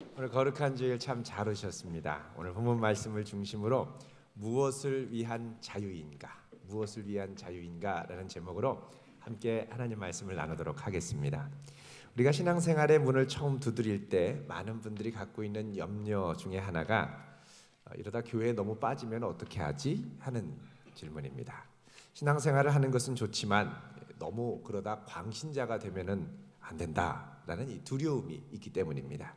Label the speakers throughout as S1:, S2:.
S1: 오늘 거룩한 주일 참 잘 오셨습니다. 오늘 본문 말씀을 중심으로 무엇을 위한 자유인가? 무엇을 위한 자유인가라는 제목으로 함께 하나님 말씀을 나누도록 하겠습니다. 우리가 신앙생활의 문을 처음 두드릴 때 많은 분들이 갖고 있는 염려 중에 하나가 이러다 교회에 너무 빠지면 어떻게 하지? 하는 질문입니다. 신앙생활을 하는 것은 좋지만 너무 그러다 광신자가 되면은 안 된다라는 이 두려움이 있기 때문입니다.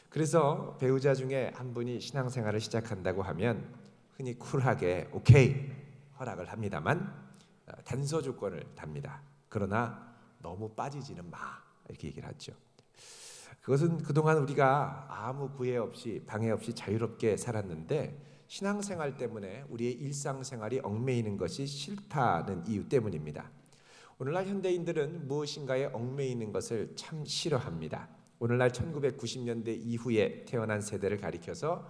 S1: 그래서 배우자 중에 한 분이 신앙생활을 시작한다고 하면 흔히 쿨하게 오케이 허락을 합니다만 단서 조건을 답니다. 그러나 너무 빠지지는 마 이렇게 얘기를 하죠. 그것은 그동안 우리가 아무 구애 없이 방해 없이 자유롭게 살았는데 신앙생활 때문에 우리의 일상생활이 얽매이는 것이 싫다는 이유 때문입니다. 오늘날 현대인들은 무엇인가에 얽매이는 것을 참 싫어합니다. 오늘날 1990년대 이후에 태어난 세대를 가리켜서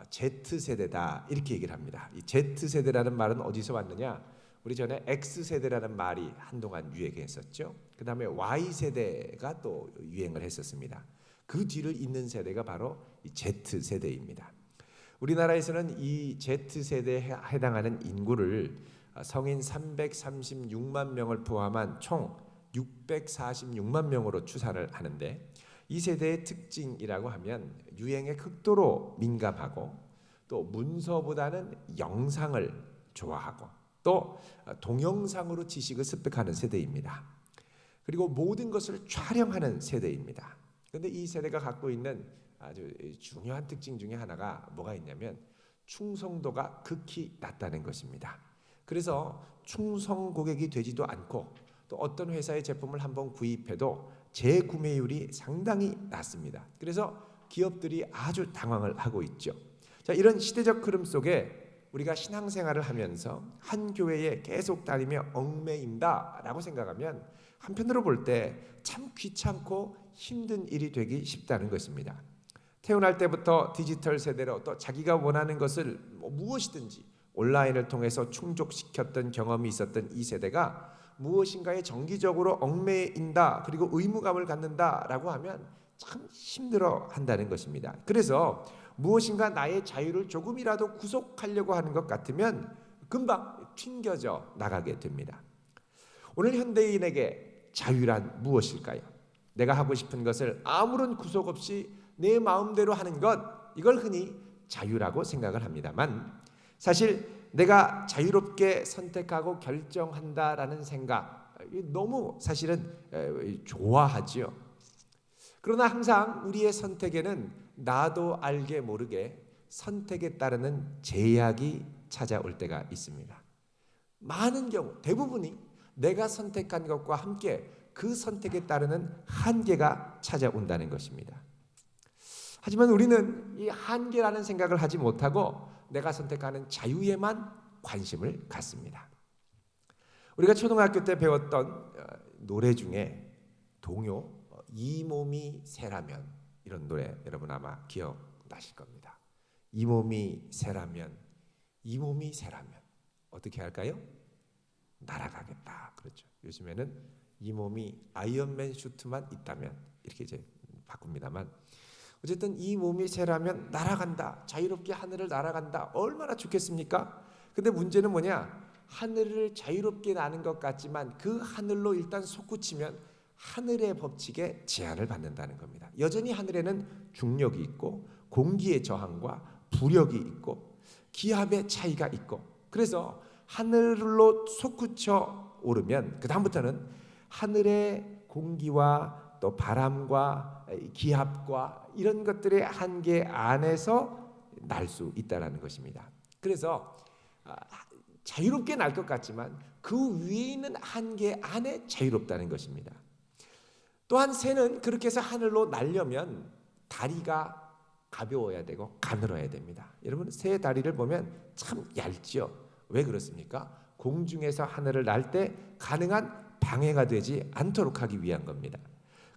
S1: Z세대다 이렇게 얘기를 합니다. 이 Z세대라는 말은 어디서 왔느냐? 우리 전에 X세대라는 말이 한동안 유행했었죠. 그 다음에 Y세대가 또 유행을 했었습니다. 그 뒤를 잇는 세대가 바로 이 Z세대입니다. 우리나라에서는 이 Z세대에 해당하는 인구를 성인 336만 명을 포함한 총 646만 명으로 추산을 하는데 이 세대의 특징이라고 하면 유행에 극도로 민감하고 또 문서보다는 영상을 좋아하고 또 동영상으로 지식을 습득하는 세대입니다. 그리고 모든 것을 촬영하는 세대입니다. 그런데 이 세대가 갖고 있는 아주 중요한 특징 중에 하나가 뭐가 있냐면 충성도가 극히 낮다는 것입니다. 그래서 충성 고객이 되지도 않고 또 어떤 회사의 제품을 한번 구입해도 재구매율이 상당히 낮습니다. 그래서 기업들이 아주 당황을 하고 있죠. 자, 이런 시대적 흐름 속에 우리가 신앙생활을 하면서 한 교회에 계속 다니며 얽매인다라고 생각하면 한편으로 볼 때 참 귀찮고 힘든 일이 되기 쉽다는 것입니다. 태어날 때부터 디지털 세대로 또 자기가 원하는 것을 무엇이든지 온라인을 통해서 충족시켰던 경험이 있었던 이 세대가 무엇인가에 정기적으로 얽매인다 그리고 의무감을 갖는다라고 하면 참 힘들어 한다는 것입니다. 그래서 무엇인가 나의 자유를 조금이라도 구속하려고 하는 것 같으면 금방 튕겨져 나가게 됩니다. 오늘 현대인에게 자유란 무엇일까요? 내가 하고 싶은 것을 아무런 구속 없이 내 마음대로 하는 것, 이걸 흔히 자유라고 생각을 합니다만 사실 내가 자유롭게 선택하고 결정한다라는 생각 너무 사실은 좋아하지요. 그러나 항상 우리의 선택에는 나도 알게 모르게 선택에 따르는 제약이 찾아올 때가 있습니다. 많은 경우 대부분이 내가 선택한 것과 함께 그 선택에 따르는 한계가 찾아온다는 것입니다. 하지만 우리는 이 한계라는 생각을 하지 못하고 내가 선택하는 자유에만 관심을 갖습니다. 우리가 초등학교 때 배웠던 노래 중에 동요 이 몸이 새라면 이런 노래 여러분 아마 기억나실 겁니다. 이 몸이 새라면 이 몸이 새라면 어떻게 할까요? 날아가겠다. 그렇죠. 요즘에는 이 몸이 아이언맨 슈트만 있다면 이렇게 이제 바꿉니다만 어쨌든 이 몸이 새라면 날아간다. 자유롭게 하늘을 날아간다. 얼마나 좋겠습니까? 근데 문제는 뭐냐? 하늘을 자유롭게 나는 것 같지만 그 하늘로 일단 솟구치면 하늘의 법칙에 제한을 받는다는 겁니다. 여전히 하늘에는 중력이 있고 공기의 저항과 부력이 있고 기압의 차이가 있고 그래서 하늘로 솟구쳐 오르면 그 다음부터는 하늘의 공기와 또 바람과 기압과 이런 것들의 한계 안에서 날 수 있다는 것입니다. 그래서 자유롭게 날 것 같지만 그 위에 있는 한계 안에 자유롭다는 것입니다. 또한 새는 그렇게 해서 하늘로 날려면 다리가 가벼워야 되고 가늘어야 됩니다. 여러분 새 다리를 보면 참 얇죠. 왜 그렇습니까? 공중에서 하늘을 날 때 가능한 방해가 되지 않도록 하기 위한 겁니다.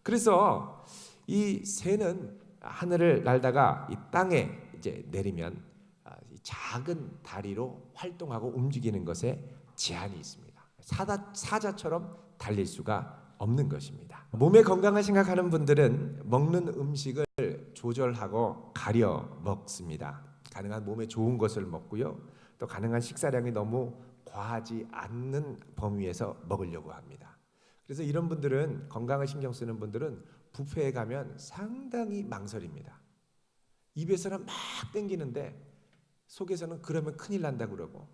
S1: 그래서 이 새는 하늘을 날다가 이 땅에 이제 내리면 작은 다리로 활동하고 움직이는 것에 제한이 있습니다. 사자처럼 달릴 수가 없는 것입니다. 몸의 건강을 생각하는 분들은 먹는 음식을 조절하고 가려 먹습니다. 가능한 몸에 좋은 것을 먹고요. 또 가능한 식사량이 너무 과하지 않는 범위에서 먹으려고 합니다. 그래서 이런 분들은, 건강을 신경 쓰는 분들은 뷔페에 가면 상당히 망설입니다. 입에서는 막 땡기는데 속에서는 그러면 큰일 난다 그러고,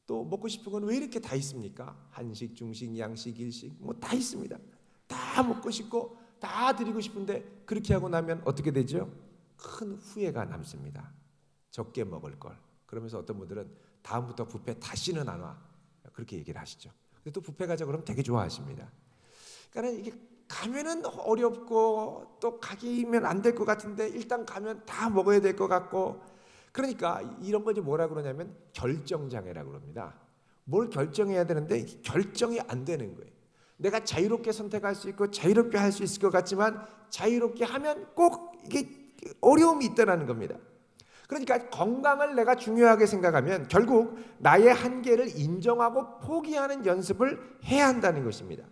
S1: 또 먹고 싶은 건 왜 이렇게 다 있습니까? 한식, 중식, 양식, 일식 뭐 다 있습니다. 다 먹고 싶고 다 드리고 싶은데 그렇게 하고 나면 어떻게 되죠? 큰 후회가 남습니다. 적게 먹을 걸. 그러면서 어떤 분들은 다음부터 뷔페 다시는 안 와, 그렇게 얘기를 하시죠. 근데 또 뷔페 가자 그러면 되게 좋아하십니다. 그러니까 이게 가면은 어렵고 또 가기면 안 될 것 같은데 일단 가면 다 먹어야 될 것 같고, 그러니까 이런 거 이제 뭐라 그러냐면 결정장애라고 그럽니다. 뭘 결정해야 되는데 결정이 안 되는 거예요. 내가 자유롭게 선택할 수 있고 자유롭게 할 수 있을 것 같지만 자유롭게 하면 꼭 이게 어려움이 있다는 겁니다. 그러니까 건강을 내가 중요하게 생각하면 결국 나의 한계를 인정하고 포기하는 연습을 해야 한다는 것입니다.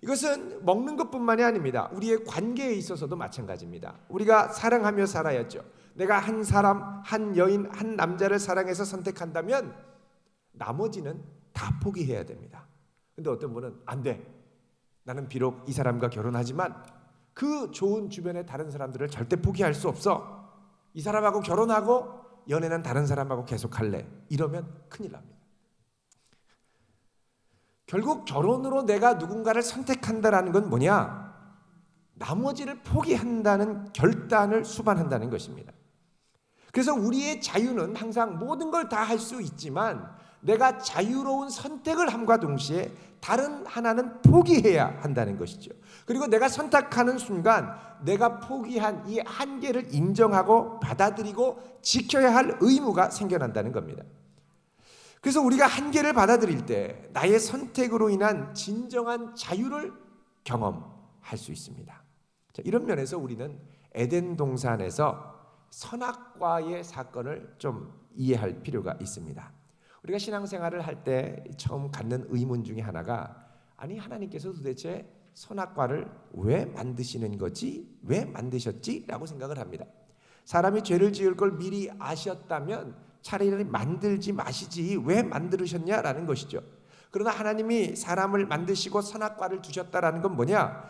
S1: 이것은 먹는 것뿐만이 아닙니다. 우리의 관계에 있어서도 마찬가지입니다. 우리가 사랑하며 살아야죠. 내가 한 사람, 한 여인, 한 남자를 사랑해서 선택한다면 나머지는 다 포기해야 됩니다. 근데 어떤 분은 안 돼. 나는 비록 이 사람과 결혼하지만 그 좋은 주변의 다른 사람들을 절대 포기할 수 없어. 이 사람하고 결혼하고 연애는 다른 사람하고 계속할래. 이러면 큰일 납니다. 결국 결혼으로 내가 누군가를 선택한다는 건 뭐냐? 나머지를 포기한다는 결단을 수반한다는 것입니다. 그래서 우리의 자유는 항상 모든 걸 다 할 수 있지만 내가 자유로운 선택을 함과 동시에 다른 하나는 포기해야 한다는 것이죠. 그리고 내가 선택하는 순간 내가 포기한 이 한계를 인정하고 받아들이고 지켜야 할 의무가 생겨난다는 겁니다. 그래서 우리가 한계를 받아들일 때 나의 선택으로 인한 진정한 자유를 경험할 수 있습니다. 자, 이런 면에서 우리는 에덴 동산에서 선악과의 사건을 좀 이해할 필요가 있습니다. 우리가 신앙생활을 할 때 처음 갖는 의문 중에 하나가, 아니 하나님께서 도대체 선악과를 왜 만드시는 거지? 왜 만드셨지? 라고 생각을 합니다. 사람이 죄를 지을 걸 미리 아셨다면 차라리 만들지 마시지 왜 만들으셨냐라는 것이죠. 그러나 하나님이 사람을 만드시고 선악과를 두셨다라는 건 뭐냐?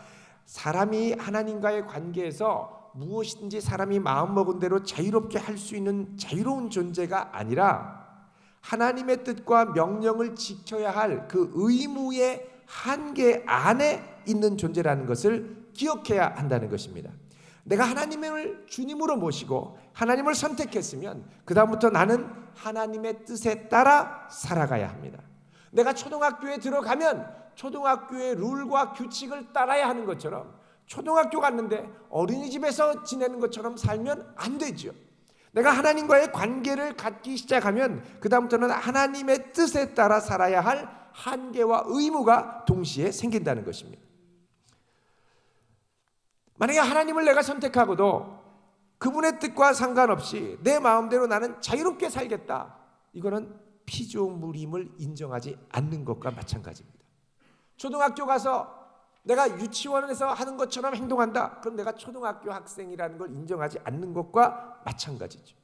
S1: 사람이 하나님과의 관계에서 무엇이든지 사람이 마음먹은 대로 자유롭게 할 수 있는 자유로운 존재가 아니라 하나님의 뜻과 명령을 지켜야 할 그 의무의 한계 안에 있는 존재라는 것을 기억해야 한다는 것입니다. 내가 하나님을 주님으로 모시고 하나님을 선택했으면 그 다음부터 나는 하나님의 뜻에 따라 살아가야 합니다. 내가 초등학교에 들어가면 초등학교의 룰과 규칙을 따라야 하는 것처럼 초등학교 갔는데 어린이집에서 지내는 것처럼 살면 안 되죠. 내가 하나님과의 관계를 갖기 시작하면 그 다음부터는 하나님의 뜻에 따라 살아야 할 한계와 의무가 동시에 생긴다는 것입니다. 만약에 하나님을 내가 선택하고도 그분의 뜻과 상관없이 내 마음대로 나는 자유롭게 살겠다, 이거는 피조물임을 인정하지 않는 것과 마찬가지입니다. 초등학교 가서 내가 유치원에서 하는 것처럼 행동한다, 그럼 내가 초등학교 학생이라는 걸 인정하지 않는 것과 마찬가지죠.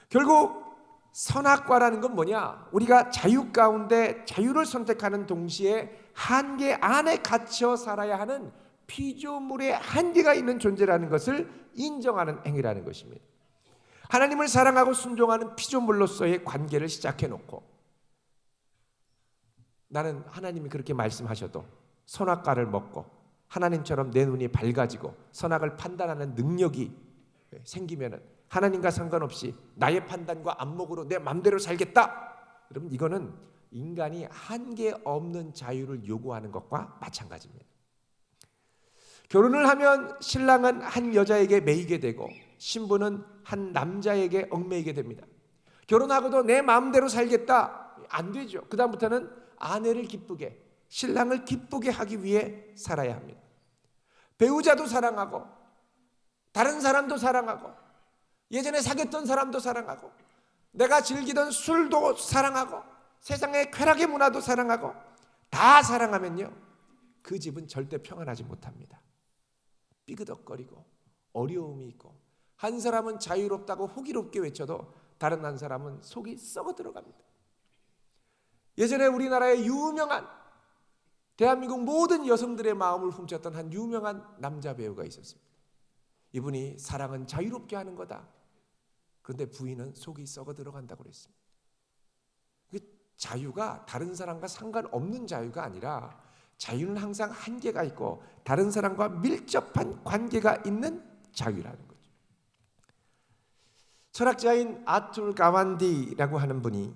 S1: 결국 선악과라는 건 뭐냐? 우리가 자유 가운데 자유를 선택하는 동시에 한계 안에 갇혀 살아야 하는 피조물의 한계가 있는 존재라는 것을 인정하는 행위라는 것입니다. 하나님을 사랑하고 순종하는 피조물로서의 관계를 시작해놓고 나는 하나님이 그렇게 말씀하셔도 선악과를 먹고 하나님처럼 내 눈이 밝아지고 선악을 판단하는 능력이 생기면 하나님과 상관없이 나의 판단과 안목으로 내 맘대로 살겠다, 여러분 이거는 인간이 한계 없는 자유를 요구하는 것과 마찬가지입니다. 결혼을 하면 신랑은 한 여자에게 매이게 되고 신부는 한 남자에게 얽매이게 됩니다. 결혼하고도 내 마음대로 살겠다, 안 되죠. 그 다음부터는 아내를 기쁘게, 신랑을 기쁘게 하기 위해 살아야 합니다. 배우자도 사랑하고 다른 사람도 사랑하고 예전에 사귀었던 사람도 사랑하고 내가 즐기던 술도 사랑하고 세상의 쾌락의 문화도 사랑하고 다 사랑하면요, 그 집은 절대 평안하지 못합니다. 삐그덕거리고 어려움이 있고, 한 사람은 자유롭다고 호기롭게 외쳐도 다른 한 사람은 속이 썩어 들어갑니다. 예전에 우리나라의 유명한, 대한민국 모든 여성들의 마음을 훔쳤던 한 유명한 남자 배우가 있었습니다. 이분이 사랑은 자유롭게 하는 거다. 그런데 부인은 속이 썩어 들어간다고 그랬습니다. 자유가 다른 사람과 상관없는 자유가 아니라, 자유는 항상 한계가 있고 다른 사람과 밀접한 관계가 있는 자유라는 거죠. 철학자인 아툴 가완디라고 하는 분이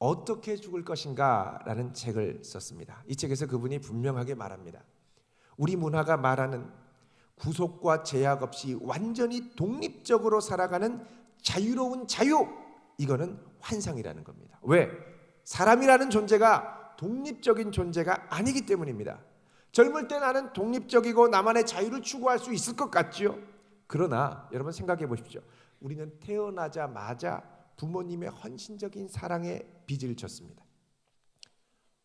S1: 어떻게 죽을 것인가 라는 책을 썼습니다. 이 책에서 그분이 분명하게 말합니다. 우리 문화가 말하는 구속과 제약 없이 완전히 독립적으로 살아가는 자유로운 자유, 이거는 환상이라는 겁니다. 왜? 사람이라는 존재가 독립적인 존재가 아니기 때문입니다. 젊을 때 나는 독립적이고 나만의 자유를 추구할 수 있을 것 같지요. 그러나 여러분 생각해 보십시오. 우리는 태어나자마자 부모님의 헌신적인 사랑에 빚을 졌습니다.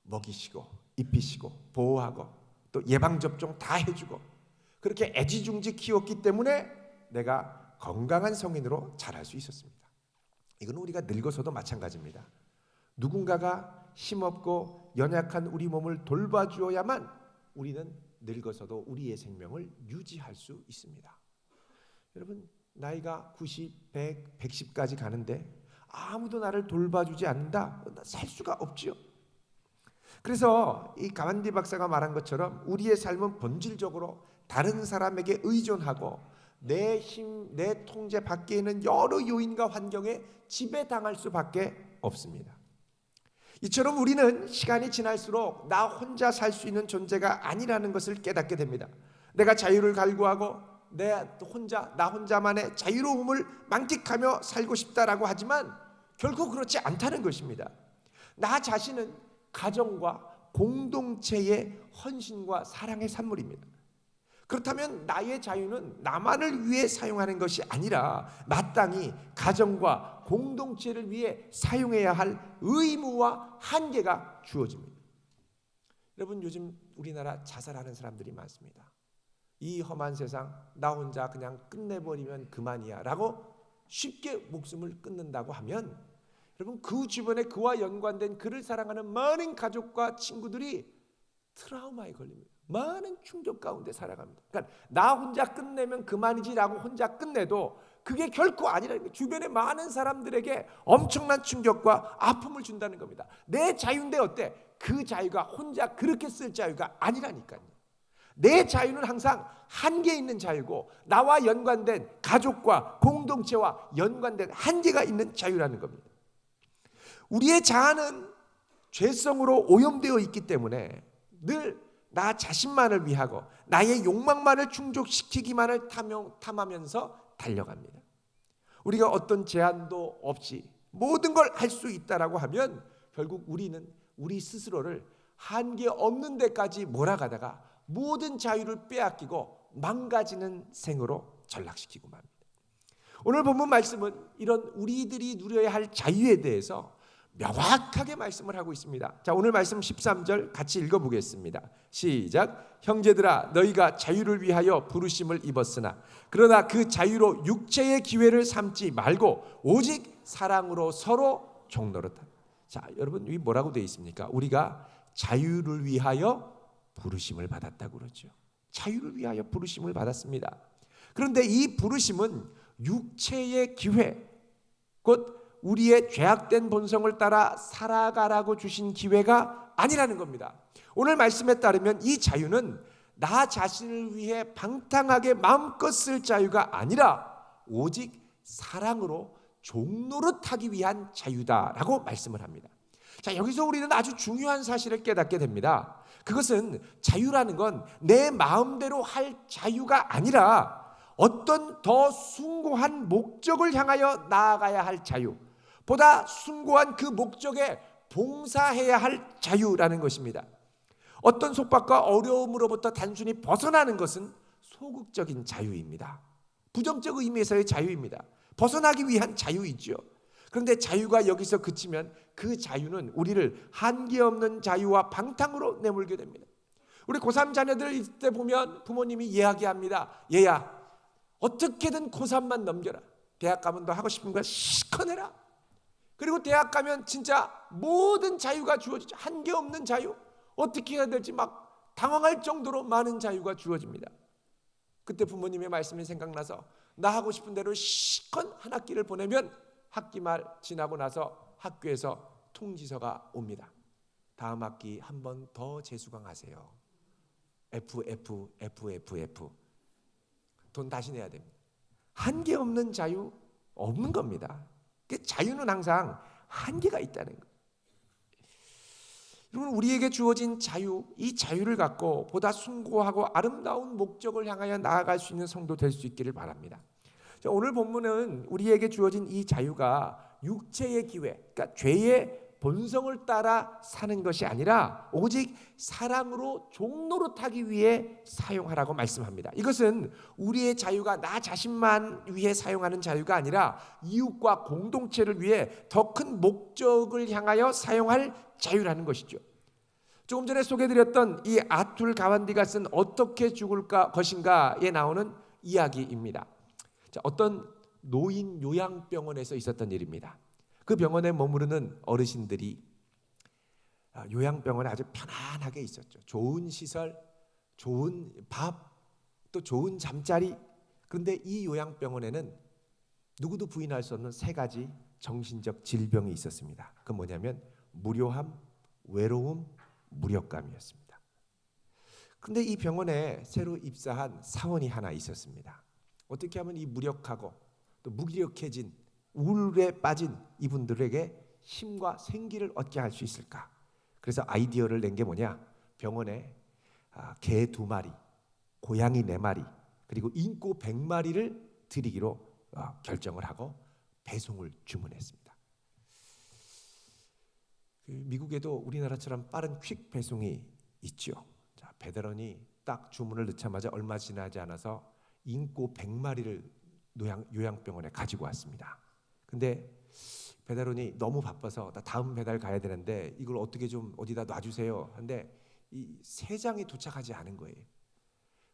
S1: 먹이시고 입히시고 보호하고 또 예방접종 다 해주고 그렇게 애지중지 키웠기 때문에 내가 건강한 성인으로 자랄 수 있었습니다. 이건 우리가 늙어서도 마찬가지입니다. 누군가가 힘없고 연약한 우리 몸을 돌봐주어야만 우리는 늙어서도 우리의 생명을 유지할 수 있습니다. 여러분, 나이가 90, 100, 110까지 가는데 아무도 나를 돌봐주지 않는다? 살 수가 없지요. 그래서 이 가완디 박사가 말한 것처럼 우리의 삶은 본질적으로 다른 사람에게 의존하고 내 힘, 내 통제 밖에 있는 여러 요인과 환경에 지배당할 수밖에 없습니다. 이처럼 우리는 시간이 지날수록 나 혼자 살 수 있는 존재가 아니라는 것을 깨닫게 됩니다. 내가 자유를 갈구하고 나 혼자만의 자유로움을 만끽하며 살고 싶다라고 하지만 결코 그렇지 않다는 것입니다. 나 자신은 가정과 공동체의 헌신과 사랑의 산물입니다. 그렇다면 나의 자유는 나만을 위해 사용하는 것이 아니라 마땅히 가정과 공동체를 위해 사용해야 할 의무와 한계가 주어집니다. 여러분, 요즘 우리나라 자살하는 사람들이 많습니다. 이 험한 세상 나 혼자 그냥 끝내버리면 그만이야 라고 쉽게 목숨을 끊는다고 하면 여러분, 그 주변에 그와 연관된 그를 사랑하는 많은 가족과 친구들이 트라우마에 걸립니다. 많은 충격 가운데 살아갑니다. 그러니까 나 혼자 끝내면 그만이지라고 혼자 끝내도 그게 결코 아니라는 거예요. 주변에 많은 사람들에게 엄청난 충격과 아픔을 준다는 겁니다. 내 자유인데 어때? 그 자유가 혼자 그렇게 쓸 자유가 아니라니까요. 내 자유는 항상 한계 있는 자유고 나와 연관된 가족과 공동체와 연관된 한계가 있는 자유라는 겁니다. 우리의 자아는 죄성으로 오염되어 있기 때문에 늘 나 자신만을 위하고 나의 욕망만을 충족시키기만을 탐하면서 달려갑니다. 우리가 어떤 제한도 없이 모든 걸 할 수 있다라고 하면 결국 우리는 우리 스스로를 한계 없는 데까지 몰아가다가 모든 자유를 빼앗기고 망가지는 생으로 전락시키고 맙니다. 오늘 본문 말씀은 이런 우리들이 누려야 할 자유에 대해서 명확하게 말씀을 하고 있습니다. 자, 오늘 말씀 13절 같이 읽어보겠습니다. 시작. 형제들아, 너희가 자유를 위하여 부르심을 입었으나 그러나 그 자유로 육체의 기회를 삼지 말고 오직 사랑으로 서로 종노릇하라. 자, 여러분, 여기 뭐라고 되어 있습니까? 우리가 자유를 위하여 부르심을 받았다고 그러죠. 자유를 위하여 부르심을 받았습니다. 그런데 이 부르심은 육체의 기회, 곧 우리의 죄악된 본성을 따라 살아가라고 주신 기회가 아니라는 겁니다. 오늘 말씀에 따르면 이 자유는 나 자신을 위해 방탕하게 마음껏 쓸 자유가 아니라 오직 사랑으로 종노릇하기 위한 자유다라고 말씀을 합니다. 자, 여기서 우리는 아주 중요한 사실을 깨닫게 됩니다. 그것은 자유라는 건 내 마음대로 할 자유가 아니라 어떤 더 숭고한 목적을 향하여 나아가야 할 자유, 보다 숭고한 그 목적에 봉사해야 할 자유라는 것입니다. 어떤 속박과 어려움으로부터 단순히 벗어나는 것은 소극적인 자유입니다. 부정적 의미에서의 자유입니다. 벗어나기 위한 자유이죠. 그런데 자유가 여기서 그치면 그 자유는 우리를 한계 없는 자유와 방탕으로 내몰게 됩니다. 우리 고3 자녀들 있을 때 보면 부모님이 이야기합니다. 얘야, 어떻게든 고3만 넘겨라. 대학 가면 너 하고 싶은 거 실컷 해라. 그리고 대학 가면 진짜 모든 자유가 주어지죠. 한계 없는 자유. 어떻게 해야 될지 막 당황할 정도로 많은 자유가 주어집니다. 그때 부모님의 말씀이 생각나서 나 하고 싶은 대로 실컷 한 학기를 보내면 학기 말 지나고 나서 학교에서 통지서가 옵니다. 다음 학기 한 번 더 재수강하세요. F. 돈 다시 내야 됩니다. 한계 없는 자유 없는 겁니다. 자유는 항상 한계가 있다는 거예요. 여러분, 우리에게 주어진 자유, 이 자유를 갖고 보다 숭고하고 아름다운 목적을 향하여 나아갈 수 있는 성도 될 수 있기를 바랍니다. 오늘 본문은 우리에게 주어진 이 자유가 육체의 기회, 그러니까 죄의 본성을 따라 사는 것이 아니라 오직 사랑으로 종노릇하기 위해 사용하라고 말씀합니다. 이것은 우리의 자유가 나 자신만 위해 사용하는 자유가 아니라 이웃과 공동체를 위해 더 큰 목적을 향하여 사용할 자유라는 것이죠. 조금 전에 소개해드렸던 이 아툴 가완디가 쓴 어떻게 죽을 것인가에 나오는 이야기입니다. 어떤 노인 요양병원에서 있었던 일입니다. 그 병원에 머무르는 어르신들이 요양병원에 아주 편안하게 있었죠. 좋은 시설, 좋은 밥, 또 좋은 잠자리. 그런데 이 요양병원에는 누구도 부인할 수 없는 세 가지 정신적 질병이 있었습니다. 그 뭐냐면 무료함, 외로움, 무력감이었습니다. 그런데 이 병원에 새로 입사한 사원이 하나 있었습니다. 어떻게 하면 이 무력하고 또 무기력해진 우울에 빠진 이분들에게 힘과 생기를 얻게 할 수 있을까? 그래서 아이디어를 낸 게 뭐냐? 병원에 개 2마리, 고양이 4마리, 그리고 인고 100마리를 드리기로 결정을 하고 배송을 주문했습니다. 미국에도 우리나라처럼 빠른 퀵 배송이 있죠. 배달원이 딱 주문을 넣자마자 얼마 지나지 않아서 인고 100마리를 요양병원에 가지고 왔습니다. 근데 배달원이 너무 바빠서 나 다음 배달 가야 되는데 이걸 어떻게 좀 어디다 놔주세요. 근데 이 3장이 도착하지 않은 거예요.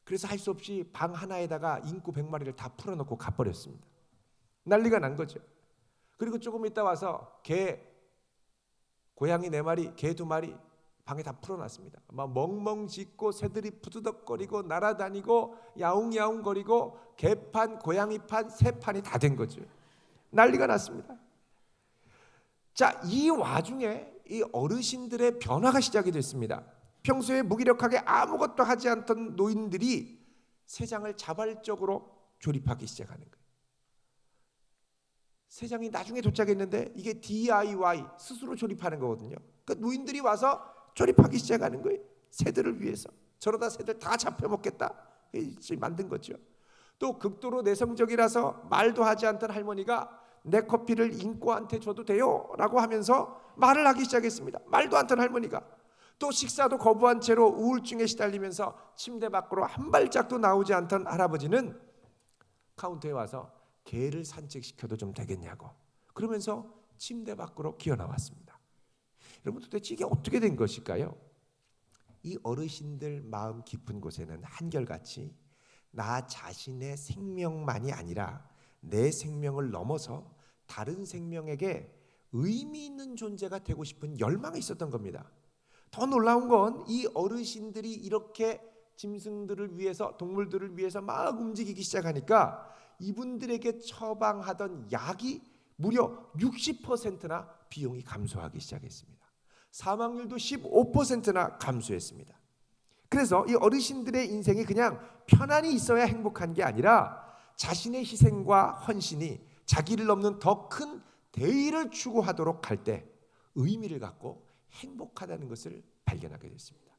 S1: 그래서 할 수 없이 방 하나에다가 인고 100마리를 다 풀어놓고 가버렸습니다. 난리가 난 거죠. 그리고 조금 있다 와서 고양이 4마리, 개 2마리 방에 다 풀어놨습니다. 막 멍멍 짖고 새들이 푸드덕거리고 날아다니고 야웅야웅거리고 개판, 고양이판, 새판이 다 된 거죠. 난리가 났습니다. 자, 이 와중에 이 어르신들의 변화가 시작이 됐습니다. 평소에 무기력하게 아무것도 하지 않던 노인들이 3장을 자발적으로 조립하기 시작하는 거예요. 3장이 나중에 도착했는데 이게 DIY, 스스로 조립하는 거거든요. 그러니까 노인들이 와서 조립하기 시작하는 거예요. 새들을 위해서. 저러다 새들 다 잡혀먹겠다 만든 거죠. 또 극도로 내성적이라서 말도 하지 않던 할머니가 내 커피를 인꼬한테 줘도 돼요? 라고 하면서 말을 하기 시작했습니다. 말도 않던 할머니가. 또 식사도 거부한 채로 우울증에 시달리면서 침대 밖으로 한 발짝도 나오지 않던 할아버지는 카운터에 와서 개를 산책시켜도 좀 되겠냐고 그러면서 침대 밖으로 기어나왔습니다. 여러분, 도대체 이게 어떻게 된 것일까요? 이 어르신들 마음 깊은 곳에는 한결같이 나 자신의 생명만이 아니라 내 생명을 넘어서 다른 생명에게 의미 있는 존재가 되고 싶은 열망이 있었던 겁니다. 더 놀라운 건 이 어르신들이 이렇게 짐승들을 위해서, 동물들을 위해서 막 움직이기 시작하니까 이분들에게 처방하던 약이 무려 60%나 비용이 감소하기 시작했습니다. 사망률도 15%나 감소했습니다. 그래서 이 어르신들의 인생이 그냥 편안히 있어야 행복한 게 아니라 자신의 희생과 헌신이 자기를 넘는 더 큰 대의를 추구하도록 할 때 의미를 갖고 행복하다는 것을 발견하게 됐습니다.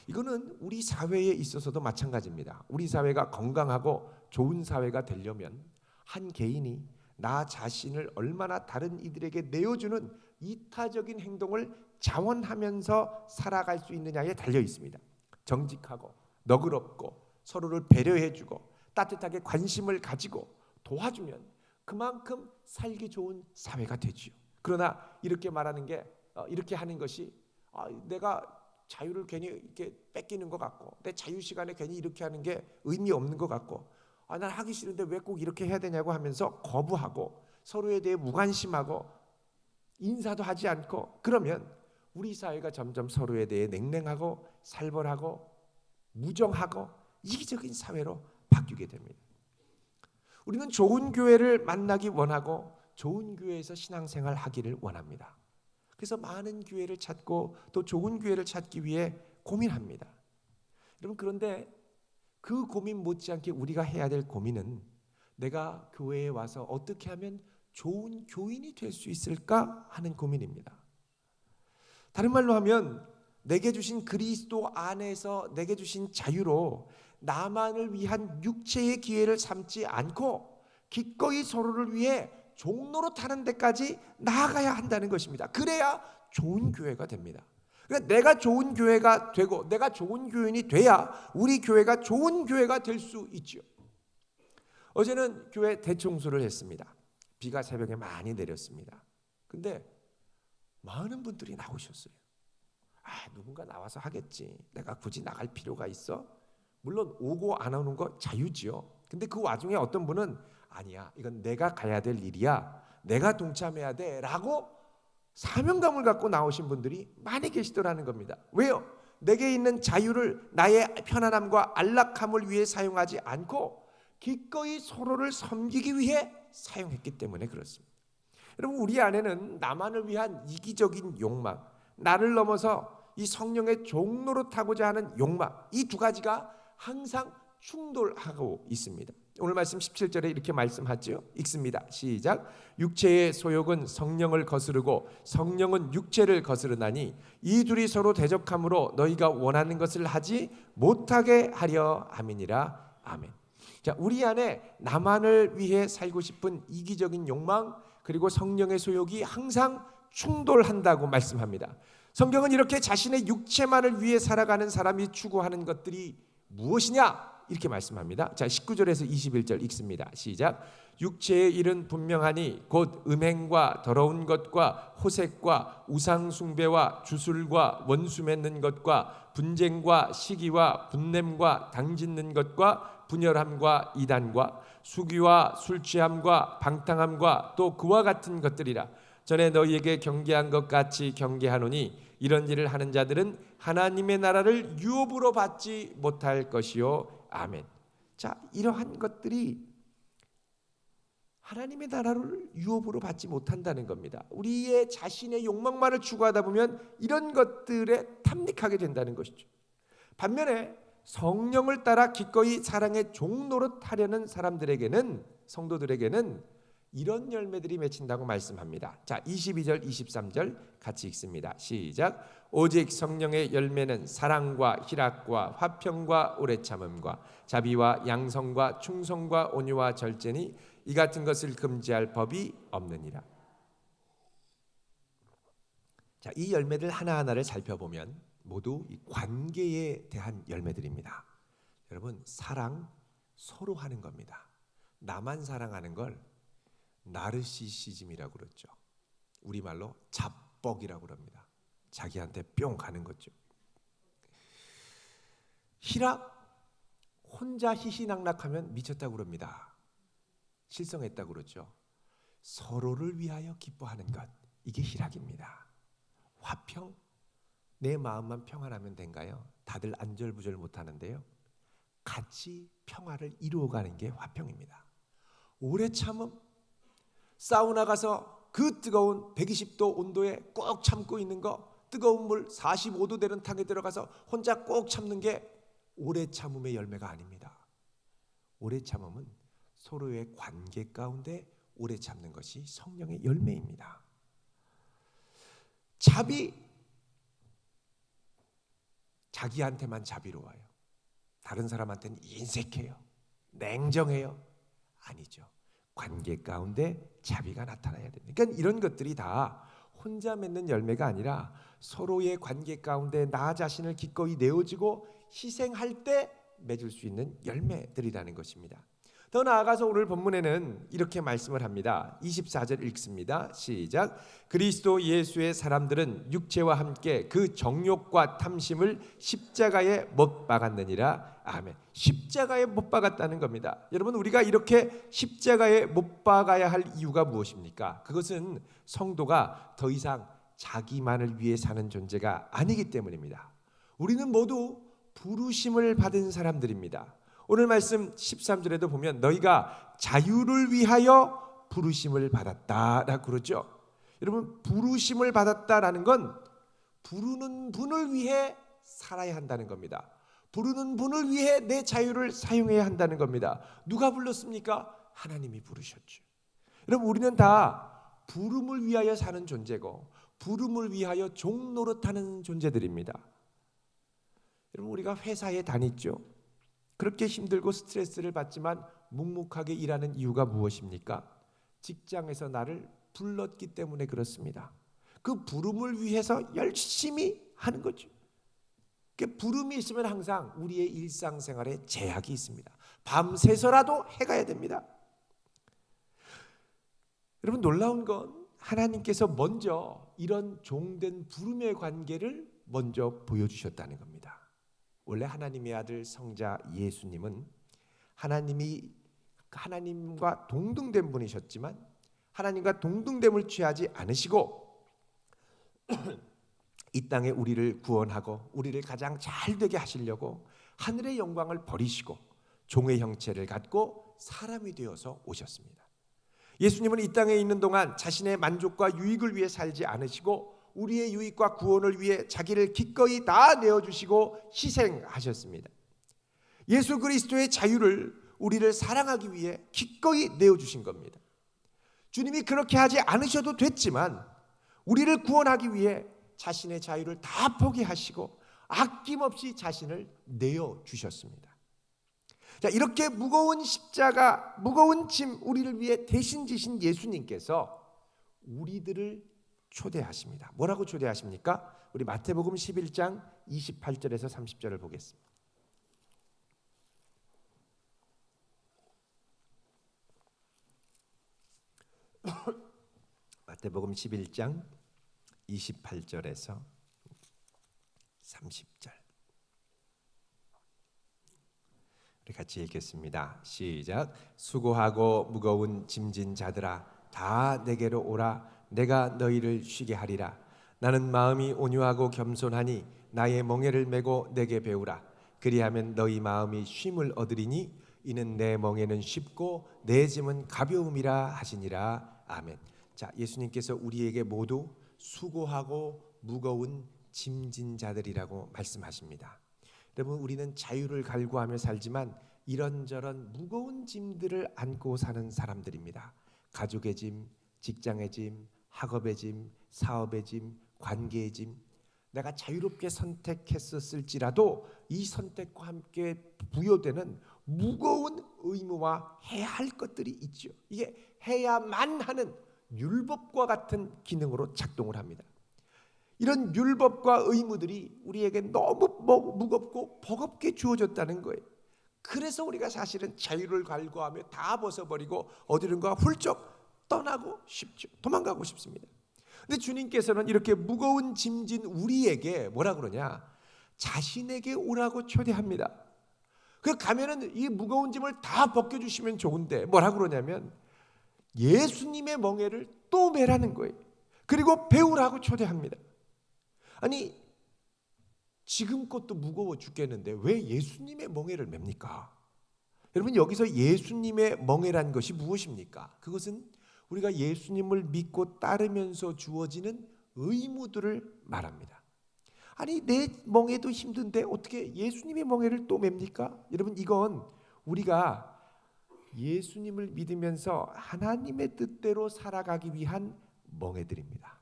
S1: 이거는 우리 사회에 있어서도 마찬가지입니다. 우리 사회가 건강하고 좋은 사회가 되려면 한 개인이 나 자신을 얼마나 다른 이들에게 내어주는 이타적인 행동을 자원하면서 살아갈 수 있느냐에 달려 있습니다. 정직하고 너그럽고 서로를 배려해주고 따뜻하게 관심을 가지고 도와주면 그만큼 살기 좋은 사회가 되지요. 그러나 이렇게 말하는 게 이렇게 하는 것이 내가 자유를 괜히 이렇게 뺏기는 것 같고 내 자유 시간에 괜히 이렇게 하는 게 의미 없는 것 같고 난 하기 싫은데 왜 꼭 이렇게 해야 되냐고 하면서 거부하고 서로에 대해 무관심하고 인사도 하지 않고, 그러면 우리 사회가 점점 서로에 대해 냉랭하고 살벌하고 무정하고 이기적인 사회로 바뀌게 됩니다. 우리는 좋은 교회를 만나기 원하고 좋은 교회에서 신앙생활 하기를 원합니다. 그래서 많은 교회를 찾고 또 좋은 교회를 찾기 위해 고민합니다. 여러분, 그런데 그 고민 못지않게 우리가 해야 될 고민은 내가 교회에 와서 어떻게 하면 좋은 교인이 될 수 있을까 하는 고민입니다. 다른 말로 하면 내게 주신 그리스도 안에서 내게 주신 자유로 나만을 위한 육체의 기회를 삼지 않고 기꺼이 서로를 위해 종로로 타는 데까지 나아가야 한다는 것입니다. 그래야 좋은 교회가 됩니다. 그러니까 내가 좋은 교회가 되고 내가 좋은 교인이 돼야 우리 교회가 좋은 교회가 될 수 있죠. 어제는 교회 대청소를 했습니다. 비가 새벽에 많이 내렸습니다. 근데 많은 분들이 나오셨어요. 누군가 나와서 하겠지. 내가 굳이 나갈 필요가 있어? 물론 오고 안 오는 거 자유지요. 근데 그 와중에 어떤 분은 아니야, 이건 내가 가야 될 일이야, 내가 동참해야 돼 라고 사명감을 갖고 나오신 분들이 많이 계시더라는 겁니다. 왜요? 내게 있는 자유를 나의 편안함과 안락함을 위해 사용하지 않고 기꺼이 서로를 섬기기 위해 사용했기 때문에 그렇습니다. 여러분, 우리 안에는 나만을 위한 이기적인 욕망, 나를 넘어서 이 성령의 종로로 타고자 하는 욕망, 이 두 가지가 항상 충돌하고 있습니다. 오늘 말씀 17절에 이렇게 말씀하죠. 읽습니다. 시작. 육체의 소욕은 성령을 거스르고 성령은 육체를 거스르나니 이 둘이 서로 대적함으로 너희가 원하는 것을 하지 못하게 하려 함이니라. 아멘. 자, 우리 안에 나만을 위해 살고 싶은 이기적인 욕망 그리고 성령의 소욕이 항상 충돌한다고 말씀합니다. 성경은 이렇게 자신의 육체만을 위해 살아가는 사람이 추구하는 것들이 무엇이냐? 이렇게 말씀합니다. 자, 19절에서 21절 읽습니다. 시작. 육체의 일은 분명하니 곧 음행과 더러운 것과 호색과 우상 숭배와 주술과 원수 맺는 것과 분쟁과 시기와 분냄과 당짓는 것과 분열함과 이단과 수기와 술취함과 방탕함과 또 그와 같은 것들이라. 전에 너희에게 경계한 것 같이 경계하노니 이런 일을 하는 자들은 하나님의 나라를 유업으로 받지 못할 것이요. 아멘. 자, 이러한 것들이 하나님의 나라를 유업으로 받지 못한다는 겁니다. 우리의 자신의 욕망만을 추구하다 보면 이런 것들에 탐닉하게 된다는 것이죠. 반면에 성령을 따라 기꺼이 사랑의 종로로 타려는 사람들에게는, 성도들에게는 이런 열매들이 맺힌다고 말씀합니다. 자, 22절 23절 같이 읽습니다. 시작. 오직 성령의 열매는 사랑과 희락과 화평과 오래 참음과 자비와 양성과 충성과 온유와 절제니 이 같은 것을 금지할 법이 없느니라. 자, 이 열매들 하나하나를 살펴보면 모두 이 관계에 대한 열매들입니다. 여러분, 사랑 서로 하는 겁니다. 나만 사랑하는 걸 나르시시즘이라고 그러죠. 우리말로 잡벅이라고 그럽니다. 자기한테 뿅 가는 거죠. 희락, 혼자 희희낙낙하면 미쳤다고 그럽니다. 실성했다고 그러죠. 서로를 위하여 기뻐하는 것, 이게 희락입니다. 화평, 내 마음만 평안하면 된가요? 다들 안절부절 못하는데요. 같이 평화를 이루어가는 게 화평입니다. 오래 참음, 사우나 가서 그 뜨거운 120도 온도에 꼭 참고 있는 거, 뜨거운 물 45도 되는 탕에 들어가서 혼자 꼭 참는 게 오래 참음의 열매가 아닙니다. 오래 참음은 서로의 관계 가운데 오래 참는 것이 성령의 열매입니다. 자비, 자기한테만 자비로워요. 다른 사람한테는 인색해요. 냉정해요. 아니죠. 관계 가운데 자비가 나타나야 됩니다. 그러니까 이런 것들이 다 혼자 맺는 열매가 아니라 서로의 관계 가운데 나 자신을 기꺼이 내어주고 희생할 때 맺을 수 있는 열매들이라는 것입니다. 더 나아가서 오늘 본문에는 이렇게 말씀을 합니다. 24절 읽습니다. 시작. 그리스도 예수의 사람들은 육체와 함께 그 정욕과 탐심을 십자가에 못 박았느니라. 아멘. 십자가에 못 박았다는 겁니다. 여러분, 우리가 이렇게 십자가에 못 박아야 할 이유가 무엇입니까? 그것은 성도가 더 이상 자기만을 위해 사는 존재가 아니기 때문입니다. 우리는 모두 부르심을 받은 사람들입니다. 오늘 말씀 13절에도 보면 너희가 자유를 위하여 부르심을 받았다라고 그러죠. 여러분, 부르심을 받았다라는 건 부르는 분을 위해 살아야 한다는 겁니다. 부르는 분을 위해 내 자유를 사용해야 한다는 겁니다. 누가 불렀습니까? 하나님이 부르셨죠. 여러분, 우리는 다 부름을 위하여 사는 존재고 부름을 위하여 종 노릇하는 존재들입니다. 여러분, 우리가 회사에 다니죠. 그렇게 힘들고 스트레스를 받지만 묵묵하게 일하는 이유가 무엇입니까? 직장에서 나를 불렀기 때문에 그렇습니다. 그 부름을 위해서 열심히 하는 거죠. 그 부름이 있으면 항상 우리의 일상생활에 제약이 있습니다. 밤새서라도 해가야 됩니다. 여러분, 놀라운 건 하나님께서 먼저 이런 종된 부름의 관계를 먼저 보여주셨다는 겁니다. 원래 하나님의 아들 성자 예수님은 하나님과 동등된 분이셨지만 하나님과 동등됨을 취하지 않으시고 이 땅에 우리를 구원하고 우리를 가장 잘 되게 하시려고 하늘의 영광을 버리시고 종의 형체를 갖고 사람이 되어서 오셨습니다. 예수님은 이 땅에 있는 동안 자신의 만족과 유익을 위해 살지 않으시고 우리의 유익과 구원을 위해 자기를 기꺼이 다 내어주시고 희생하셨습니다. 예수 그리스도의 자유를 우리를 사랑하기 위해 기꺼이 내어주신 겁니다. 주님이 그렇게 하지 않으셔도 됐지만 우리를 구원하기 위해 자신의 자유를 다 포기하시고 아낌없이 자신을 내어주셨습니다. 자, 이렇게 무거운 십자가, 무거운 짐 우리를 위해 대신 지신 예수님께서 우리들을 초대하십니다. 뭐라고 초대하십니까? 우리 마태복음 11장 28절에서 30절을 보겠습니다. 마태복음 11장 28절에서 30절 우리 같이 읽겠습니다. 시작. 수고하고 무거운 짐진 자들아 다 내게로 오라. 내가 너희를 쉬게 하리라. 나는 마음이 온유하고 겸손하니 나의 멍에를 메고 내게 배우라. 그리하면 너희 마음이 쉼을 얻으리니 이는 내 멍에는 쉽고 내 짐은 가벼움이라 하시니라. 아멘. 자, 예수님께서 우리에게 모두 수고하고 무거운 짐진 자들이라고 말씀하십니다. 여러분, 우리는 자유를 갈구하며 살지만 이런저런 무거운 짐들을 안고 사는 사람들입니다. 가족의 짐, 직장의 짐, 학업의 짐, 사업의 짐, 관계의 짐. 내가 자유롭게 선택했었을지라도 이 선택과 함께 부여되는 무거운 의무와 해야 할 것들이 있죠. 이게 해야만 하는 율법과 같은 기능으로 작동을 합니다. 이런 율법과 의무들이 우리에게 너무 무겁고 버겁게 주어졌다는 거예요. 그래서 우리가 사실은 자유를 갈구하며 다 벗어버리고 어디론가 훌쩍 떠나고 싶죠. 도망가고 싶습니다. 근데 주님께서는 이렇게 무거운 짐진 우리에게 뭐라 그러냐? 자신에게 오라고 초대합니다. 그 가면은 이 무거운 짐을 다 벗겨주시면 좋은데 뭐라 그러냐면 예수님의 멍에를 또 매라는 거예요. 그리고 배우라고 초대합니다. 아니, 지금껏도 무거워 죽겠는데 왜 예수님의 멍에를 맵니까? 여러분, 여기서 예수님의 멍에란 것이 무엇입니까? 그것은 우리가 예수님을 믿고 따르면서 주어지는 의무들을 말합니다. 아니, 내 멍에도 힘든데 어떻게 예수님의 멍에를 또 맵니까? 여러분, 이건 우리가 예수님을 믿으면서 하나님의 뜻대로 살아가기 위한 멍에들입니다.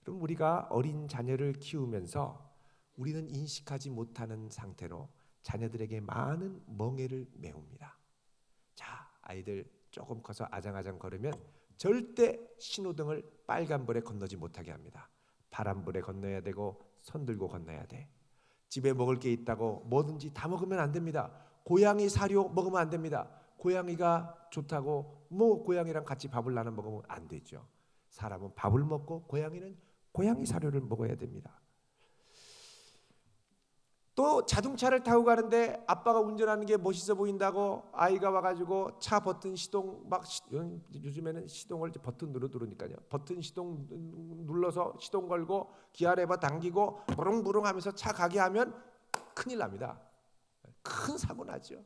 S1: 여러분, 우리가 어린 자녀를 키우면서 우리는 인식하지 못하는 상태로 자녀들에게 많은 멍에를 메웁니다. 자, 아이들 조금 커서 아장아장 걸으면 절대 신호등을 빨간불에 건너지 못하게 합니다. 파란불에 건너야 되고 손 들고 건너야 돼. 집에 먹을 게 있다고 뭐든지 다 먹으면 안 됩니다. 고양이 사료 먹으면 안 됩니다. 고양이가 좋다고 뭐 고양이랑 같이 밥을 나눠 먹으면 안 되죠. 사람은 밥을 먹고 고양이는 고양이 사료를 먹어야 됩니다. 또 자동차를 타고 가는데 아빠가 운전하는 게 멋있어 보인다고 아이가 와가지고 차 버튼 시동 요즘에는 시동을 버튼 누르니까요. 버튼 시동 눌러서 시동 걸고 기아 레버 당기고 부릉부릉 하면서 차 가게 하면 큰일 납니다. 큰 사고 나죠.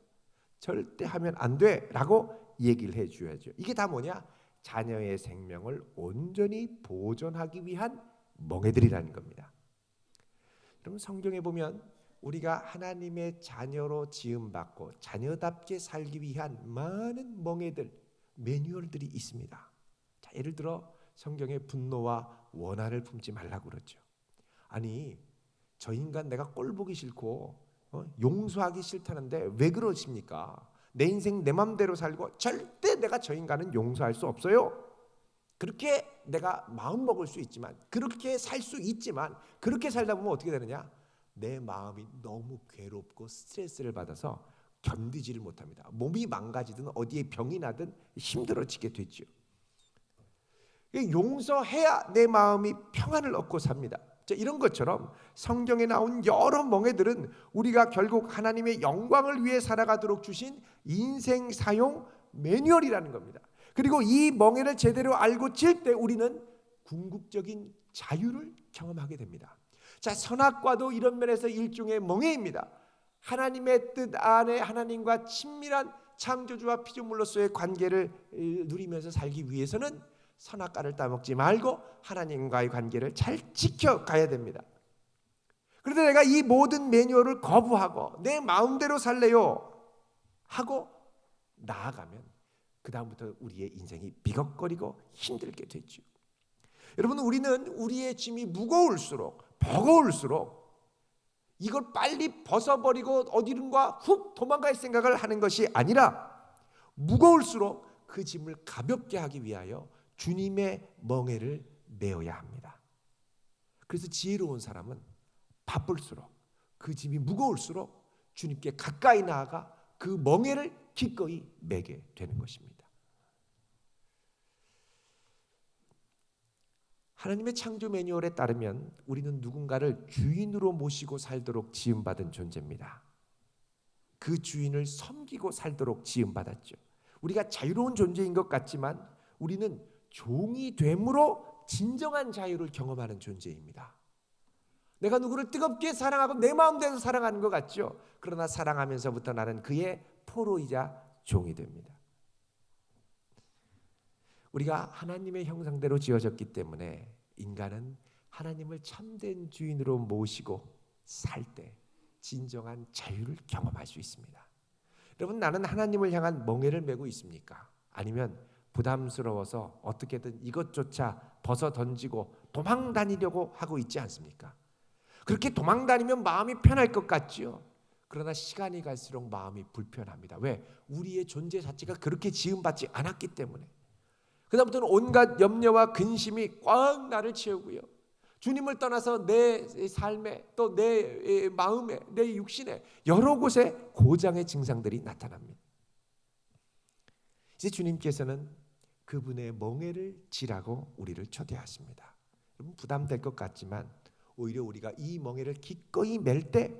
S1: 절대 하면 안 돼라고 얘기를 해줘야죠. 이게 다 뭐냐? 자녀의 생명을 온전히 보존하기 위한 멍에들이라는 겁니다. 여러분 성경에 보면 우리가 하나님의 자녀로 지음받고 자녀답게 살기 위한 많은 멍에들, 매뉴얼들이 있습니다. 자, 예를 들어 성경에 분노와 원한을 품지 말라고 그러죠. 아니 저 인간 내가 꼴 보기 싫고 용서하기 싫다는데 왜 그러십니까? 내 인생 내 맘대로 살고 절대 내가 저 인간은 용서할 수 없어요. 그렇게 내가 마음 먹을 수 있지만, 그렇게 살 수 있지만, 그렇게 살다 보면 어떻게 되느냐? 내 마음이 너무 괴롭고 스트레스를 받아서 견디지를 못합니다. 몸이 망가지든 어디에 병이 나든 힘들어지게 되죠. 용서해야 내 마음이 평안을 얻고 삽니다. 자, 이런 것처럼 성경에 나온 여러 멍에들은 우리가 결국 하나님의 영광을 위해 살아가도록 주신 인생 사용 매뉴얼이라는 겁니다. 그리고 이 멍에를 제대로 알고 칠 때 우리는 궁극적인 자유를 경험하게 됩니다. 자, 선악과도 이런 면에서 일종의 멍에입니다. 하나님의 뜻 안에 하나님과 친밀한 창조주와 피조물로서의 관계를 누리면서 살기 위해서는 선악과를 따먹지 말고 하나님과의 관계를 잘 지켜가야 됩니다. 그런데 내가 이 모든 매뉴얼을 거부하고 내 마음대로 살래요 하고 나아가면 그 다음부터 우리의 인생이 비겁거리고 힘들게 되죠. 여러분, 우리는 우리의 짐이 무거울수록 버거울수록 이걸 빨리 벗어버리고 어디론가 훅 도망갈 생각을 하는 것이 아니라 무거울수록 그 짐을 가볍게 하기 위하여 주님의 멍에를 메어야 합니다. 그래서 지혜로운 사람은 바쁠수록 그 짐이 무거울수록 주님께 가까이 나아가 그 멍에를 기꺼이 메게 되는 것입니다. 하나님의 창조 매뉴얼에 따르면 우리는 누군가를 주인으로 모시고 살도록 지음받은 존재입니다. 그 주인을 섬기고 살도록 지음받았죠. 우리가 자유로운 존재인 것 같지만 우리는 종이 됨으로 진정한 자유를 경험하는 존재입니다. 내가 누구를 뜨겁게 사랑하고 내 마음대로 사랑하는 것 같죠. 그러나 사랑하면서부터 나는 그의 포로이자 종이 됩니다. 우리가 하나님의 형상대로 지어졌기 때문에 인간은 하나님을 참된 주인으로 모시고 살 때 진정한 자유를 경험할 수 있습니다. 여러분, 나는 하나님을 향한 멍에를 메고 있습니까? 아니면 부담스러워서 어떻게든 이것조차 벗어 던지고 도망 다니려고 하고 있지 않습니까? 그렇게 도망 다니면 마음이 편할 것 같지요. 그러나 시간이 갈수록 마음이 불편합니다. 왜? 우리의 존재 자체가 그렇게 지음받지 않았기 때문에. 그 다음부터는 온갖 염려와 근심이 꽉 나를 채우고요. 주님을 떠나서 내 삶에 또 내 마음에 내 육신에 여러 곳에 고장의 증상들이 나타납니다. 이제 주님께서는 그분의 멍에를 지라고 우리를 초대하십니다. 여러분, 부담될 것 같지만 오히려 우리가 이 멍에를 기꺼이 맬 때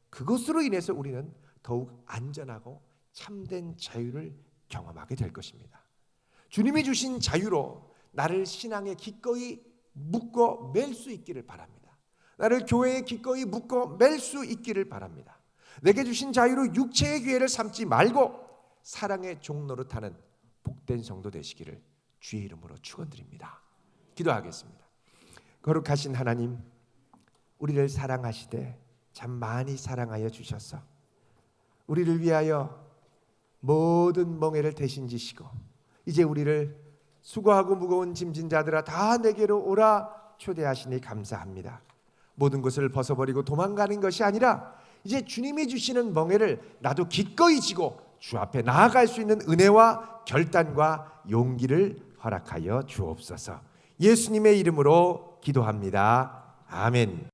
S1: 그것으로 인해서 우리는 더욱 안전하고 참된 자유를 경험하게 될 것입니다. 주님이 주신 자유로 나를 신앙에 기꺼이 묶어 맬 수 있기를 바랍니다. 나를 교회에 기꺼이 묶어 맬 수 있기를 바랍니다. 내게 주신 자유로 육체의 기회를 삼지 말고 사랑의 종로로 타는 복된 성도 되시기를 주의 이름으로 축원드립니다. 기도하겠습니다. 거룩하신 하나님, 우리를 사랑하시되 참 많이 사랑하여 주셔서 우리를 위하여 모든 멍에를 대신 지시고 이제 우리를 수고하고 무거운 짐진 자들아 다 내게로 오라 초대하시니 감사합니다. 모든 것을 벗어버리고 도망가는 것이 아니라 이제 주님이 주시는 멍에를 나도 기꺼이 지고 주 앞에 나아갈 수 있는 은혜와 결단과 용기를 허락하여 주옵소서. 예수님의 이름으로 기도합니다. 아멘.